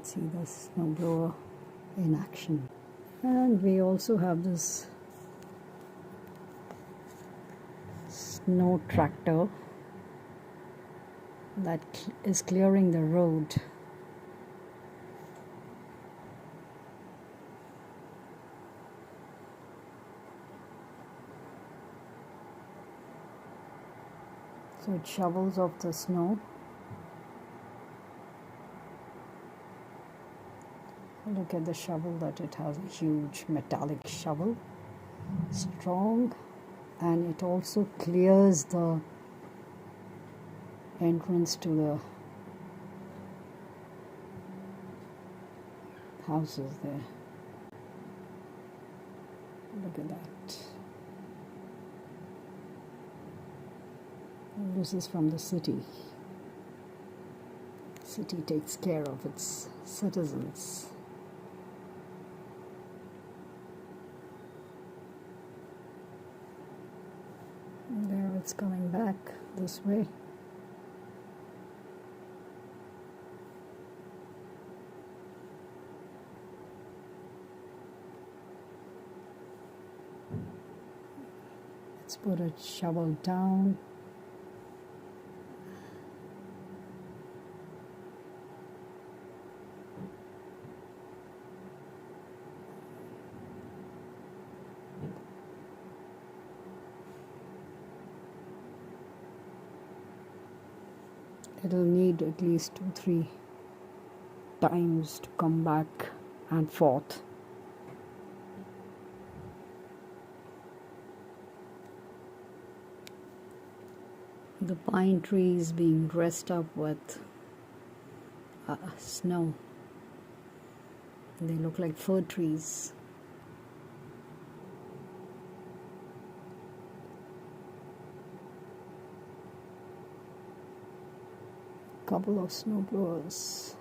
see the snowblower in action. And we also have this snow tractor that is clearing the road. So it shovels off the snow. Look at the shovel that it has, a huge metallic shovel, strong, and it also clears the entrance to the houses there. Look at that. This is from the city. The city takes care of its citizens. There it's coming back this way. Let's put a shovel down. It'll need at least 2-3 times to come back and forth. The pine trees being dressed up with snow. They look like fir trees. Couple of snowblowers.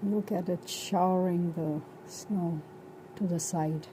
Look at it showering the snow to the side.